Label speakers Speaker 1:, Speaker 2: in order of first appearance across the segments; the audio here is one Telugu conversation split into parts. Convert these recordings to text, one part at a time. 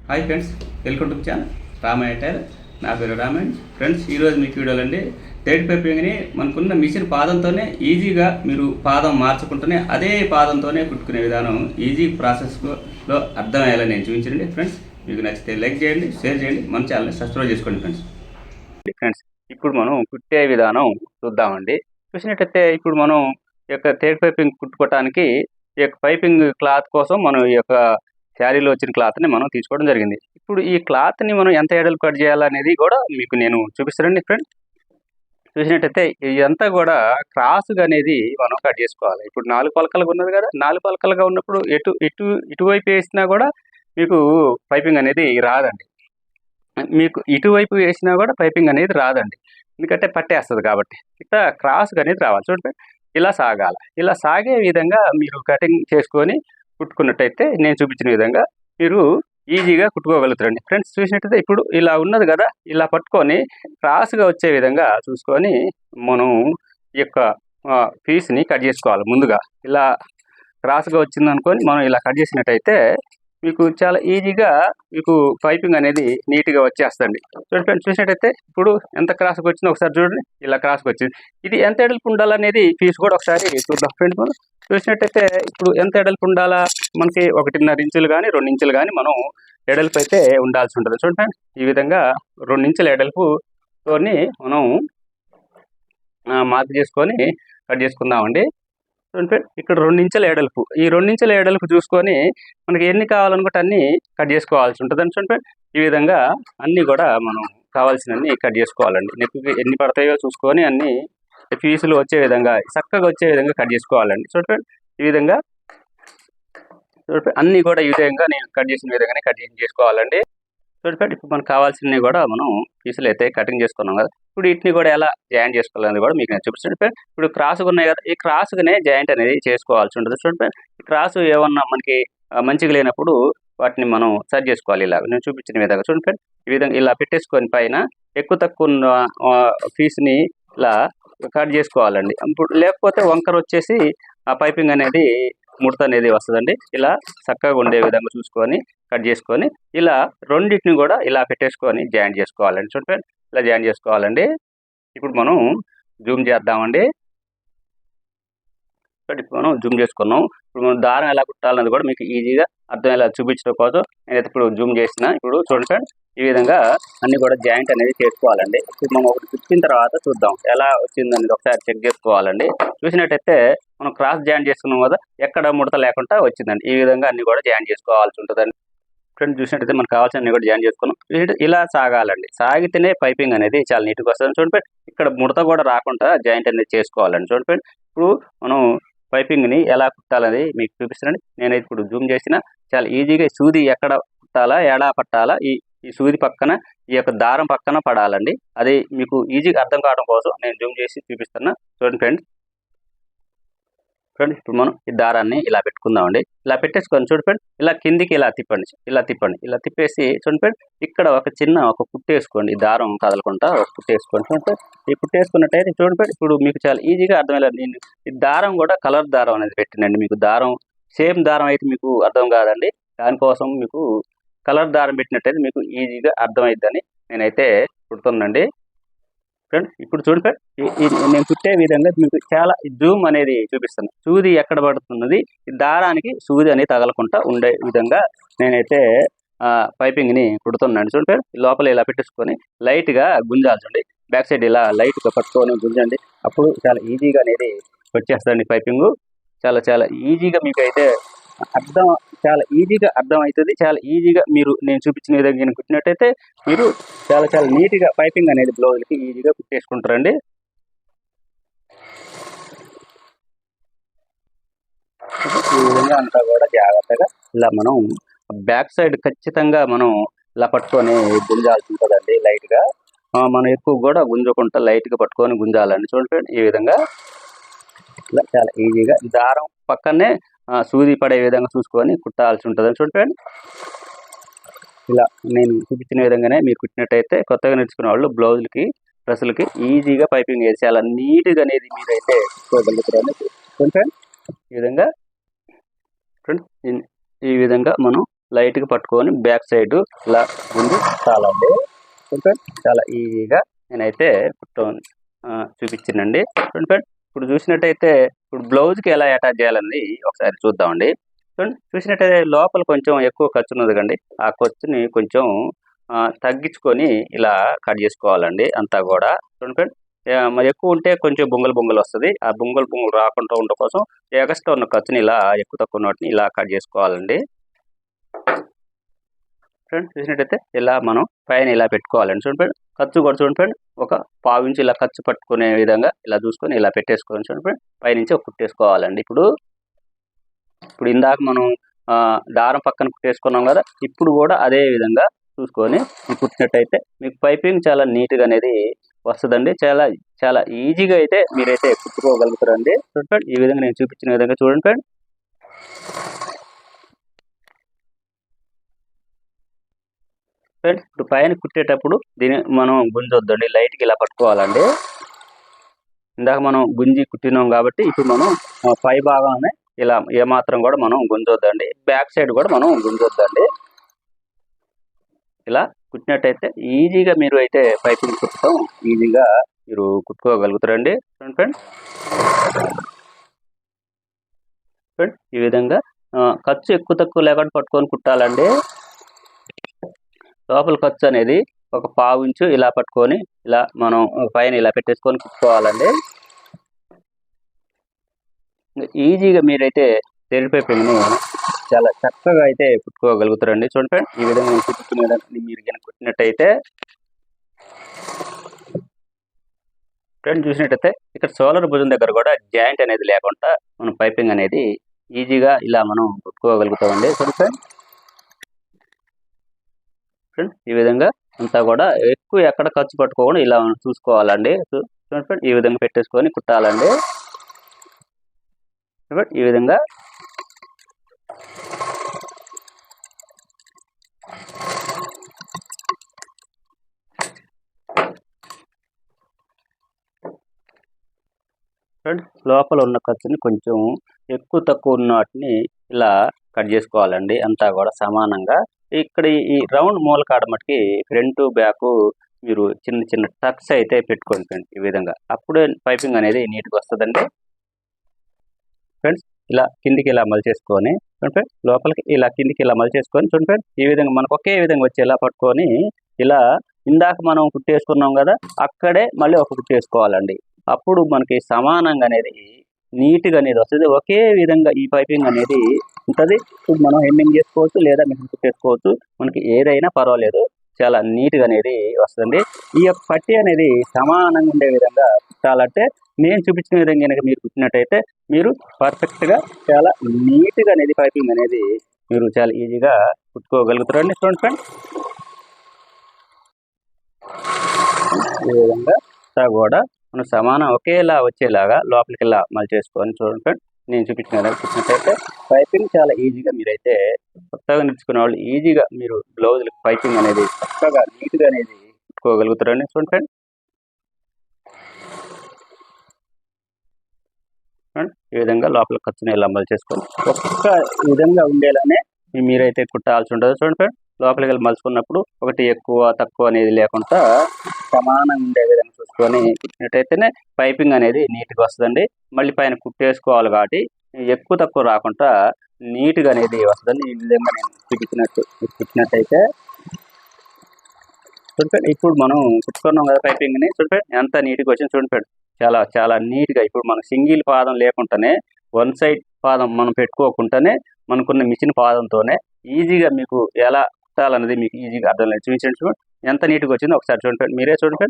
Speaker 1: Hi friends, welcome to channel Ramaya tailor. నా పేరు రామాయణ్. ఫ్రెండ్స్, ఈరోజు మీకు వీడియోలో అండి థ్రెడ్ పైపింగ్ని మనకున్న మిషన్ పాదంతోనే ఈజీగా మీరు పాదం మార్చుకుంటూనే అదే పాదంతోనే కుట్టుకునే విధానం ఈజీ ప్రాసెస్లో అర్థమయ్యేలా నేను చూపించండి. ఫ్రెండ్స్, మీకు నచ్చితే లైక్ చేయండి, షేర్ చేయండి, మన ఛానల్ని సబ్స్క్రైబ్ చేసుకోండి. ఫ్రెండ్స్, ఇప్పుడు మనం కుట్టే విధానం చూద్దామండి. చూసినట్టయితే ఇప్పుడు మనం ఈ యొక్క థ్రెడ్ పైపింగ్ కుట్టుకోవటానికి ఈ యొక్క పైపింగ్ క్లాత్ కోసం మనం ఈ యొక్క శారీలో వచ్చిన క్లాత్ని మనం తీసుకోవడం జరిగింది. ఇప్పుడు ఈ క్లాత్ని మనం ఎంత ఎడలు కట్ చేయాలనేది కూడా మీకు నేను చూపిస్తానండి. ఫ్రెండ్స్, చూసినట్టయితే ఇదంతా కూడా క్రాస్గా అనేది మనం కట్ చేసుకోవాలి. ఇప్పుడు 4 పలకలుగా ఉన్నది కదా, 4 పలకలుగా ఉన్నప్పుడు ఇటువైపు వేసినా కూడా మీకు పైపింగ్ అనేది రాదండి. మీకు ఇటువైపు వేసినా కూడా పైపింగ్ అనేది రాదండి, ఎందుకంటే పట్టేస్తుంది కాబట్టి. ఇట్లా క్రాస్గా అనేది రావాలి. చూడండి, ఇలా సాగాలి. ఇలా సాగే విధంగా మీరు కటింగ్ చేసుకొని కుట్టుకున్నట్టయితే నేను చూపించిన విధంగా మీరు ఈజీగా కుట్టుకోగలుగుతారండి. ఫ్రెండ్స్, చూసినట్టయితే ఇప్పుడు ఇలా ఉన్నది కదా, ఇలా పట్టుకొని క్రాస్గా వచ్చే విధంగా చూసుకొని మనం ఈ యొక్క పీస్ని కట్ చేసుకోవాలి. ముందుగా ఇలా క్రాస్గా వచ్చింది అనుకొని మనం ఇలా కట్ చేసినట్టయితే మీకు చాలా ఈజీగా మీకు పైపింగ్ అనేది నీట్గా వచ్చేస్తుంది. చూడండి ఫ్రెండ్స్, చూసినట్టయితే ఇప్పుడు ఎంత క్రాస్గా వచ్చిందో ఒకసారి చూడండి. ఇలా క్రాస్గా వచ్చింది. ఇది ఎంత ఎడల్పు ఉండాలనేది పీస్ కూడా ఒకసారి చూద్దాం. ఫ్రెండ్స్, మనం చూసినట్టయితే ఇప్పుడు ఎంత ఎడల్పు ఉండాలా, మనకి 1.5 ఇంచులు కానీ 2 ఇంచులు కానీ మనం ఎడల్పు అయితే ఉండాల్సి ఉంటుంది. చూడండి, ఈ విధంగా 2 ఇంచుల ఎడల్పుతోని మనం మార్క్ చేసుకొని కట్ చేసుకుందామండి. చూడండి, ఇక్కడ 2 ఇంచుల ఎడల్పు, ఈ 2 ఇంచుల ఎడల్పు చూసుకొని మనకి ఎన్ని కావాలనుకుంటే అన్ని కట్ చేసుకోవాల్సి ఉంటుందని. చూడండి, ఈ విధంగా అన్నీ కూడా మనం కావాల్సినన్ని కట్ చేసుకోవాలండి. నెక్కి ఎన్ని పడతాయో చూసుకొని అన్ని పీసులు వచ్చే విధంగా చక్కగా వచ్చే విధంగా కట్ చేసుకోవాలండి. చూడండి, ఈ విధంగా చూడండి, అన్నీ కూడా ఈ విధంగా నేను కట్ చేసిన విధంగానే కటింగ్ చేసుకోవాలండి. చూడండి, ఇప్పుడు మనకు కావాల్సినవి కూడా మనం పీసులు అయితే కటింగ్ చేసుకున్నాం కదా, ఇప్పుడు వీటిని కూడా ఎలా జాయింట్ చేసుకోవాలని కూడా మీకు నేను చూపిస్తాను. ఇప్పుడు క్రాస్గా ఉన్నాయి కదా, ఈ క్రాస్గానే జాయింట్ అనేది చేసుకోవాల్సి ఉంటుంది. చూడండి, ఈ క్రాస్ ఏమన్నా మనకి మంచిగా లేనప్పుడు వాటిని మనం సరి చేసుకోవాలి. ఇలా నేను చూపించిన విధంగా చూడండి, ఈ విధంగా ఇలా పెట్టేసుకొని పైన ఎక్కువ తక్కువ ఉన్న పీస్ని ఇలా కట్ చేసుకోవాలండి. ఇప్పుడు లేకపోతే వంకర వచ్చేసి ఆ పైపింగ్ అనేది ముడత అనేది వస్తుందండి. ఇలా చక్కగా ఉండే విధంగా చూసుకొని కట్ చేసుకొని ఇలా రెండింటిని కూడా ఇలా పెట్టేసుకొని జాయింట్ చేసుకోవాలండి. చూడండి, ఇలా జాయింట్ చేసుకోవాలండి. ఇప్పుడు మనం జూమ్ చేద్దామండి. ఇప్పుడు మనం జూమ్ చేసుకున్నాం. ఇప్పుడు మనం దారం ఎలా కుట్టాలన్నది కూడా మీకు ఈజీగా అర్థమయ్యేలా చూపించడం కోసం నేనైతే ఇప్పుడు జూమ్ చేసిన. ఇప్పుడు చూడండి ఫ్రెండ్స్, ఈ విధంగా అన్ని కూడా జాయింట్ అనేది చేసుకోవాలండి. ఇప్పుడు మనం ఒకటి కుట్టిన తర్వాత చూద్దాం ఎలా వచ్చిందనేది ఒకసారి చెక్ చేసుకోవాలండి. చూసినట్టయితే మనం క్రాస్ జాయింట్ చేసుకున్నాం కదా, ఎక్కడ ముడత లేకుండా వచ్చిందండి. ఈ విధంగా అన్ని కూడా జాయింట్ చేసుకోవాల్సి ఉంటుందండి. ఫ్రెండ్స్, చూసినట్టయితే మనకు కావాల్సిన అన్ని కూడా జాయిన్ చేసుకున్నాం. ఇలా సాగాలండి. సాగితేనే పైపింగ్ అనేది చాలా నీట్గా వస్తుంది. చూడండి, ఇక్కడ ముడత కూడా రాకుండా జాయింట్ అనేది చేసుకోవాలండి. చూడండి, ఇప్పుడు మనం పైపింగ్ని ఎలా కుట్టాలని మీకు చూపిస్తానండి. నేనైతే ఇప్పుడు జూమ్ చేసిన చాలా ఈజీగా సూది ఎక్కడ కుట్టాలా, ఎడా పట్టాలా, ఈ సూది పక్కన ఈ యొక్క దారం పక్కన పడాలండి. అది మీకు ఈజీగా అర్థం కావడం కోసం నేను జూమ్ చేసి చూపిస్తున్నా. చూడండి ఫ్రెండ్స్, ఇప్పుడు మనం ఈ దారాన్ని ఇలా పెట్టుకుందామండి. ఇలా పెట్టేసుకొని చూడండి ఫ్రెండ్, ఇలా కిందికి ఇలా తిప్పండి, ఇలా తిప్పేసి చూడండి ఫ్రెండ్, ఇక్కడ ఒక కుట్టు వేసుకోండి. ఈ దారం కదలకుండా ఒక కుట్టు వేసుకోండి. చూడండి, ఈ కుట్టు వేసుకున్నట్టయితే చూడండి ఫ్రెండ్, ఇప్పుడు మీకు చాలా ఈజీగా అర్థమయ్యేది. నేను ఈ దారం కూడా కలర్ దారం అనేది పెట్టినండి. మీకు దారం సేమ్ దారం అయితే మీకు అర్థం కాదండి. దానికోసం మీకు కలర్ దారం పెట్టినట్టయితే మీకు ఈజీగా అర్థమైద్దని నేనైతే కుడుతున్నానండి. ఫ్రెండ్స్, ఇప్పుడు చూడండి ఫ్రెండ్, నేను కుట్టే విధంగా మీకు చాలా జూమ్ అనేది చూపిస్తాను. సూది ఎక్కడ పడుతున్నది, ఈ దారానికి సూది అనేది తగలకుండా ఉండే విధంగా నేనైతే పైపింగ్ని కుడుతున్నాను. చూడండి ఫ్రెండ్, లోపల ఇలా పెట్టేసుకొని లైట్గా గుంజాల్చండి. బ్యాక్ సైడ్ ఇలా లైట్గా పట్టుకొని గుంజండి. అప్పుడు చాలా ఈజీగా అనేది వచ్చేస్తుందండి పైపింగ్. చాలా చాలా ఈజీగా మీకు అయితే చాలా ఈజీగా అర్థం అవుతుంది. చాలా ఈజీగా మీరు నేను చూపించిన విధంగా నేను కుట్టినట్టయితే మీరు చాలా చాలా నీట్గా పైపింగ్ అనేది బ్లౌజ్కి ఈజీగా కుట్టేసుకుంటారండి. ఈ విధంగా అంతా కూడా జాగ్రత్తగా ఇలా మనం బ్యాక్ సైడ్ ఖచ్చితంగా మనం ఇలా పట్టుకొని గుంజాల్సి ఉంటుందండి. లైట్గా మనం ఎక్కువ కూడా గుంజకుండా లైట్గా పట్టుకొని గుంజాలండి. చూడండి, ఈ విధంగా ఇలా చాలా ఈజీగా దారం పక్కనే సూది పడే విధంగా చూసుకొని కుట్టాల్సి ఉంటుందని. చూడండి, ఇలా నేను చూపించిన విధంగానే మీరు కుట్టినట్టయితే కొత్తగా నేర్చుకునే వాళ్ళు బ్లౌజులకి డ్రెస్సులకి ఈజీగా పైపింగ్ వేసి చాలా నీట్గా అనేది మీరైతే కుట్టుకోగలుగుతారని. చూడండి, ఈ విధంగా మనం లైట్గా పట్టుకొని బ్యాక్ సైడ్ ఇలా గుంజి కుట్టాలండి. ఫ్రెండ్ చాలా ఈజీగా నేనైతే చూపించానండి. ఫ్రెండ్ ఇప్పుడు చూసినట్టయితే ఇప్పుడు బ్లౌజ్కి ఎలా అటాచ్ చేయాలని ఒకసారి చూద్దామండి. చూసినట్టయితే లోపల కొంచెం ఎక్కువ ఖర్చు ఉన్నది కండి, ఆ ఖర్చుని కొంచెం తగ్గించుకొని ఇలా కట్ చేసుకోవాలండి అంతా కూడా. ఫ్రెండ్ మరి ఎక్కువ ఉంటే కొంచెం బొంగలు వస్తుంది. ఆ బొంగలు రాకుండా ఉండడం కోసం ఎక్స్ట్రా ఉన్న ఖర్చుని ఇలా ఎక్కువ తక్కువ ఉన్న వాటిని ఇలా కట్ చేసుకోవాలండి. ఫ్రెండ్ చూసినట్టయితే ఇలా మనం పైన ఇలా పెట్టుకోవాలండి. చూడండి ఖర్చు కూడా చూడండి ఒక పావు ఇంచు ఇలా ఖర్చు పట్టుకునే విధంగా ఇలా చూసుకొని ఇలా పెట్టేసుకోవాలి. చూడండి పైనుంచి ఒక కుట్టేసుకోవాలండి. ఇప్పుడు ఇందాక మనం దారం పక్కన కుట్టేసుకున్నాం కదా, ఇప్పుడు కూడా అదే విధంగా చూసుకొని కుట్టినట్టయితే మీకు పైపింగ్ చాలా నీట్గా అనేది వస్తుందండి. చాలా ఈజీగా అయితే మీరైతే కుట్టుకోగలుగుతారండి. చూడండి ఈ విధంగా నేను చూపించిన విధంగా చూడండి ఫ్రెండ్. ఫ్రెండ్స్ ఇప్పుడు పైన కుట్టేటప్పుడు దీన్ని మనం గుంజొద్దండి, లైట్గా ఇలా పట్టుకోవాలండి. ఇందాక మనం గుంజి కుట్టినాం కాబట్టి ఇప్పుడు మనం పై భాగాన్ని ఇలా ఏమాత్రం కూడా మనం గుంజొద్దండి, బ్యాక్ సైడ్ కూడా మనం గుంజొద్దండి. ఇలా కుట్టినట్టయితే ఈజీగా మీరు అయితే పైపింగ్ కుట్టడం ఈజీగా మీరు కుట్టుకోగలుగుతారండి. ఫ్రెండ్ ఈ విధంగా ఖర్చు ఎక్కువ తక్కువ లేకుండా పట్టుకొని కుట్టాలండి. లోపల ఖర్చు అనేది ఒక పావు ఇంచు ఇలా పట్టుకొని ఇలా మనం పైన ఇలా పెట్టేసుకొని కుట్టుకోవాలండి. ఈజీగా మీరైతే థ్రెడ్ పైపింగ్ని చాలా చక్కగా అయితే కుట్టుకోగలుగుతారండి. చూడండి ఫ్రెండ్ ఈ విధంగా నేను కుట్టుకునేదాన్ని మీరు కనుక కుట్టినట్టయితే ఫ్రెండ్ చూసినట్టయితే ఇక్కడ సోలర్ భుజం దగ్గర కూడా జాయింట్ అనేది లేకుండా మనం పైపింగ్ అనేది ఈజీగా ఇలా మనం కుట్టుకోగలుగుతామండి. చూడండి ఫ్రెండ్ ఈ విధంగా అంతా కూడా ఎక్కువ ఎక్కడ ఖర్చు పట్టుకోకుండా ఇలా చూసుకోవాలండి. చూడండి ఫ్రెండ్ ఈ విధంగా పెట్టేసుకొని కుట్టాలండి. ఈ విధంగా ఫ్రెండ్ లోపల ఉన్న ఖర్చుని కొంచెం ఎక్కువ తక్కువ ఉన్న వాటిని ఇలా కట్ చేసుకోవాలండి అంతా కూడా సమానంగా. ఇక్కడ ఈ రౌండ్ మూల కాడ మటుకి ఫ్రంట్ బ్యాక్ మీరు చిన్న టక్స్ అయితే పెట్టుకోండి ఫ్రెండ్స్ ఈ విధంగా, అప్పుడే పైపింగ్ అనేది నీట్గా వస్తుందండి. ఫ్రెండ్స్ ఇలా కిందికి ఇలా మలిచేసుకొని చూడండి, లోపలికి ఇలా కిందికి ఇలా మలిచేసుకొని చూడండి ఈ విధంగా మనకు ఒకే విధంగా వచ్చేలా పట్టుకొని ఇలా ఇందాక మనం కుట్టేసుకున్నాం కదా అక్కడే మళ్ళీ ఒక కుట్టేసుకోవాలండి. అప్పుడు మనకి సమానంగా అనేది నీట్గా అనేది వస్తుంది. ఒకే విధంగా ఈ పైపింగ్ అనేది ఉంటుంది. మనం హెమ్మింగ్ చేసుకోవచ్చు లేదా మిషన్ కుట్టేసుకోవచ్చు, మనకి ఏదైనా పర్వాలేదు, చాలా నీట్గా అనేది వస్తుంది. ఈ యొక్క పట్టి అనేది సమానంగా ఉండే విధంగా కుట్టాలంటే నేను చూపించిన విధంగా కనుక మీరు కుట్టినట్టయితే మీరు పర్ఫెక్ట్గా చాలా నీట్గా అనేది పైపింగ్ అనేది మీరు చాలా ఈజీగా కుట్టుకోగలుగుతారండి. చూడండి ఫ్రెండ్ ఈ విధంగా కూడా మనం సమానం ఒకేలా వచ్చేలాగా లోపలికి ఇలా మలిచేసుకొని చూడండి ఫ్రెండ్ నేను చూపించిన విధంగా కుట్టినట్టయితే పైపింగ్ చాలా ఈజీగా మీరైతే కొత్తగా నేర్చుకునే వాళ్ళు ఈజీగా మీరు బ్లౌజులకు పైపింగ్ అనేది చక్కగా నీట్గా అనేది కుట్టుకోగలుగుతారండి. చూడండి ఫ్రెండ్ ఈ విధంగా లోపల ఖర్చుని ఇలా మలిచేసుకొని ఒక్క విధంగా ఉండేలానే మీరైతే కుట్టాల్సి ఉంటుంది. చూడండి ఫ్రెండ్ లోపలికి వెళ్ళి మలుచుకున్నప్పుడు ఒకటి ఎక్కువ తక్కువ అనేది లేకుండా సమానంగా ఉండే విధంగా చూసుకొని కుట్టినట్టయితేనే పైపింగ్ అనేది నీట్గా వస్తుందండి. మళ్ళీ పైన కుట్టేసుకోవాలి కాబట్టి ఎక్కువ తక్కువ రాకుండా నీట్గా అనేది వస్తుందండి. ఈ విధంగా నేను కుట్టినట్టయితే చూడండి ఇప్పుడు మనం కుట్టుకున్నాం కదా పైపింగ్ని, చూడండి ఎంత నీట్గా వచ్చింది. చూడండి చాలా నీట్గా ఇప్పుడు మన సింగిల్ పాదం లేకుండానే వన్ సైడ్ పాదం మనం పెట్టుకోకుండానే మనకున్న మిషన్ పాదంతోనే ఈజీగా మీకు ఎలా కుట్టాలన్నది మీకు ఈజీగా అర్థం లేదు. చూపించండి చూడండి ఎంత నీట్గా వచ్చిందో ఒకసారి చూడండి, మీరే చూడండి.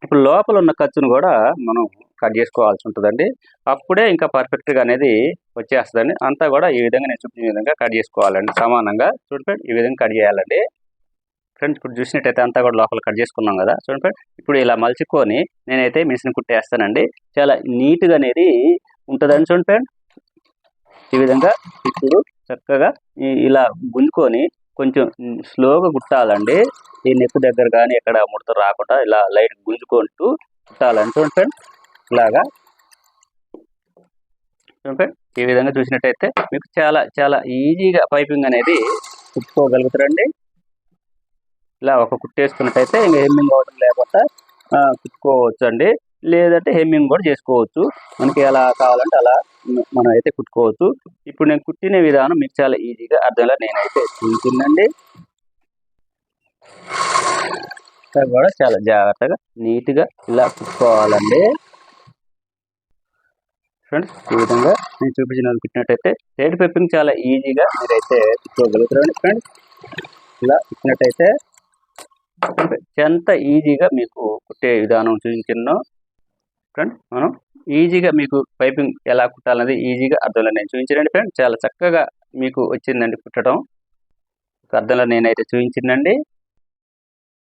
Speaker 1: ఇప్పుడు లోపల ఉన్న ఖర్చును కూడా మనం కట్ చేసుకోవాల్సి ఉంటుందండి, అప్పుడే ఇంకా పర్ఫెక్ట్గా అనేది వచ్చేస్తుందండి. అంతా కూడా ఈ విధంగా నేను చూపించిన విధంగా కట్ చేసుకోవాలండి సమానంగా. చూడండి ఈ విధంగా కట్ చేయాలండి. ఫ్రెండ్స్ ఇప్పుడు చూసినట్టయితే అంతా కూడా లోపల కట్ చేసుకున్నాం కదా. చూడండి ఇప్పుడు ఇలా మలుచుకొని నేనైతే మిషన్ కుట్టేస్తానండి, చాలా నీట్గా అనేది ఉంటుందండి. చూడండి ఫ్రెండ్ ఈ విధంగా ఇప్పుడు చక్కగా ఇలా గుంజుకొని కొంచెం స్లోగా కుట్టాలండి. ఈ నెక్ దగ్గర కానీ ఎక్కడ ముడత రాకుండా ఇలా లైట్ గుంజుకుంటూ కుట్టాలండి. చూడండి ఫ్రెండ్ ఇలాగా ఈ విధంగా చూసినట్టయితే మీకు చాలా చాలా ఈజీగా పైపింగ్ అనేది కుట్టుకోగలుగుతారండి. ఇలా ఒక కుట్టేసుకున్నట్టయితే ఇంకా హెమ్మింగ్ అవడం లేకుండా కుట్టుకోవచ్చు అండి. లేదంటే హెమ్మింగ్ కూడా చేసుకోవచ్చు. మనకి ఎలా కావాలంటే అలా మనం అయితే కుట్టుకోవచ్చు. ఇప్పుడు నేను కుట్టిన విధానం మీకు చాలా ఈజీగా అర్థంలో నేనైతే చూపించిందండి. కూడా చాలా జాగ్రత్తగా నీట్గా ఇలా కుట్టుకోవాలండి ఫ్రెండ్స్. ఈ విధంగా నేను చూపించిన కుట్టినట్టయితే థ్రెడ్ పైపింగ్ చాలా ఈజీగా మీరైతే కుట్టుకోగలుగుతారండి ఫ్రెండ్స్. ఇలా కుట్టినట్టయితే ఎంత ఈజీగా మీకు కుట్టే విధానం చూపించాను ఫ్రెండ్స్. మనం ఈజీగా మీకు పైపింగ్ ఎలా కుట్టాలనేది ఈజీగా అర్థంలో నేను చూపించానండి ఫ్రెండ్స్. చాలా చక్కగా మీకు వచ్చిందండి కుట్టడం. అర్థంలో నేనైతే చూపించిందండి.